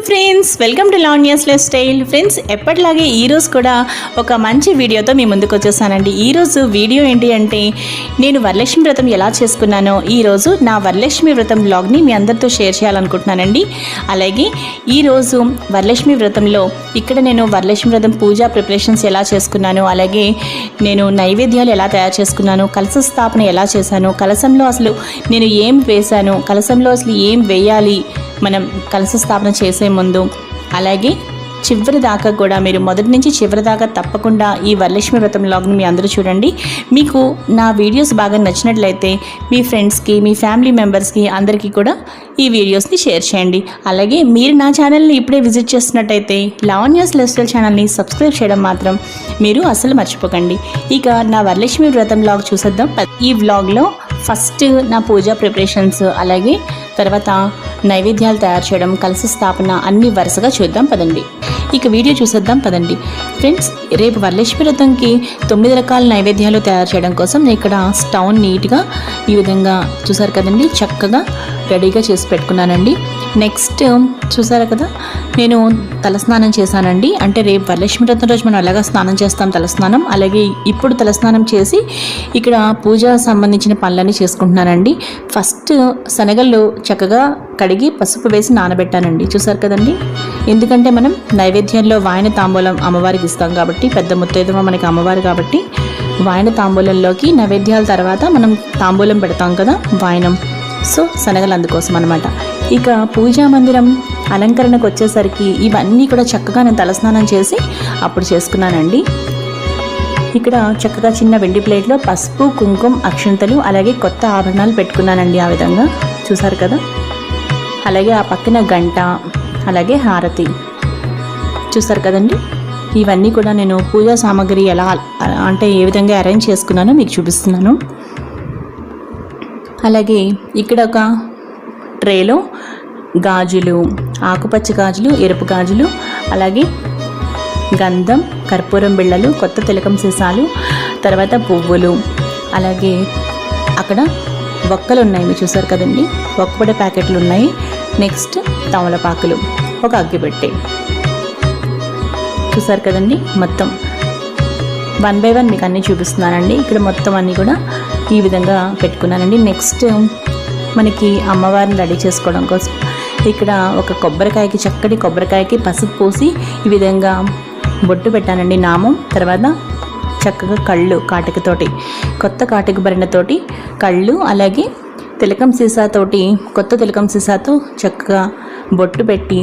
Friends, welcome to Lavanya's life style. Friends, ఎప్పటిలాగే ఈరోజు కూడా ఒక మంచి వీడియోతో మీ ముందుకు వచ్చేసానండి. ఈరోజు వీడియో ఏంటి అంటే, నేను వరలక్ష్మి వ్రతం ఎలా చేసుకున్నానో ఈరోజు నా వరలక్ష్మి వ్రతం వ్లాగ్ని మీ అందరితో షేర్ చేయాలనుకుంటున్నానండి. అలాగే ఈరోజు వరలక్ష్మి వ్రతంలో ఇక్కడ నేను వరలక్ష్మి వ్రతం పూజా ప్రిపరేషన్స్ ఎలా చేసుకున్నాను, అలాగే నేను నైవేద్యాలు ఎలా తయారు చేసుకున్నాను, కలశ స్థాపన ఎలా చేశాను, కలశంలో అసలు నేను ఏం వేశాను, కలశంలో అసలు ఏం వేయాలి మనం కలశ స్థాపన చేసే ముందు, అలాగే చివరి దాకా కూడా మీరు మొదటి నుంచి చివరి దాకా తప్పకుండా ఈ వరలక్ష్మి వ్రతం వ్లాగ్ని మీ అందరూ చూడండి. మీకు నా వీడియోస్ బాగా నచ్చినట్లయితే మీ ఫ్రెండ్స్కి, మీ ఫ్యామిలీ మెంబర్స్కి అందరికీ కూడా ఈ వీడియోస్ని షేర్ చేయండి. అలాగే మీరు నా ఛానల్ని ఇప్పుడే విజిట్ చేస్తున్నట్టయితే లావణ్యాస్ లైఫ్ స్టైల్ ఛానల్ని సబ్స్క్రైబ్ చేయడం మాత్రం మీరు అసలు మర్చిపోకండి. ఇక నా వరలక్ష్మి వ్రతం వ్లాగ్ చూసేద్దాం. ఈ వ్లాగ్లో ఫస్ట్ నా పూజా ప్రిపరేషన్స్, అలాగే తర్వాత నైవేద్యాలు తయారు చేయడం, కలశ స్థాపన అన్నీ వరుసగా చూద్దాం పదండి. ఇక వీడియో చూసేద్దాం పదండి. ఫ్రెండ్స్, రేపు వరలక్ష్మి వ్రతంకి 9 రకాల నైవేద్యాలు తయారు చేయడం కోసం నేను ఇక్కడ స్టవ్ నీట్గా ఈ విధంగా చూసారు కదండి, చక్కగా రెడీగా చేసి పెట్టుకున్నానండి. నెక్స్ట్ చూసారు కదా, నేను తలస్నానం చేశానండి. అంటే రేపు వరలక్ష్మి వ్రతం రోజు మనం అలాగా స్నానం చేస్తాం, తలస్నానం. అలాగే ఇప్పుడు తలస్నానం చేసి ఇక్కడ పూజ సంబంధించిన పనులన్నీ చేసుకుంటున్నానండి. ఫస్ట్ శనగలు చక్కగా కడిగి పసుపు వేసి నానబెట్టానండి. చూసారు కదండి, ఎందుకంటే మనం నైవేద్యంలో వాయన తాంబూలం అమ్మవారికి ఇస్తాం కాబట్టి, పెద్ద ముత్తైదువ మనకి అమ్మవారు కాబట్టి వాయన తాంబూలంలోకి నైవేద్యాల తర్వాత మనం తాంబూలం పెడతాం కదా, వాయనం. సో శనగలు అందుకోసం అనమాట. ఇక పూజా మందిరం అలంకరణకు వచ్చేసరికి ఇవన్నీ కూడా చక్కగా నేను తలస్నానం చేసి అప్పుడు చేసుకున్నానండి. ఇక్కడ చక్కగా చిన్న వెండి ప్లేట్లో పసుపు, కుంకుమ, అక్షంతలు, అలాగే కొత్త ఆభరణాలు పెట్టుకున్నానండి. ఆ విధంగా చూసారు కదా. అలాగే ఆ పక్కన గంట, అలాగే హారతి చూసారు కదండి. ఇవన్నీ కూడా నేను పూజా సామాగ్రి ఎలా అంటే ఏ విధంగా అరేంజ్ చేసుకున్నానో మీకు చూపిస్తున్నాను. అలాగే ఇక్కడ ఒక ట్రేలో గాజులు, ఆకుపచ్చ గాజులు, ఎరుపు గాజులు, అలాగే గంధం, కర్పూరం బిళ్ళలు, కొత్త తిలకం సీసాలు, తర్వాత పువ్వులు, అలాగే అక్కడ ఒక్కలు ఉన్నాయి మీరు చూసారు కదండి, ఒక్కపొడి ప్యాకెట్లు ఉన్నాయి. నెక్స్ట్ తమలపాకులు, ఒక అగ్గిపెట్టె చూసారు కదండి. మొత్తం 1 by 1 మీకు అన్నీ చూపిస్తున్నానండి. ఇక్కడ మొత్తం అన్నీ కూడా ఈ విధంగా పెట్టుకున్నానండి. నెక్స్ట్ మనకి అమ్మవారిని రెడీ చేసుకోవడం కోసం ఇక్కడ ఒక కొబ్బరికాయకి, చక్కటి కొబ్బరికాయకి పసుపు పోసి ఈ విధంగా బొట్టు పెట్టానండి, నామం. తర్వాత చక్కగా కళ్ళు కాటికతోటి, కొత్త కాటిక భరణతోటి కళ్ళు, అలాగే తిలకం సీసాతోటి, కొత్త తిలకం సీసాతో చక్కగా బొట్టు పెట్టి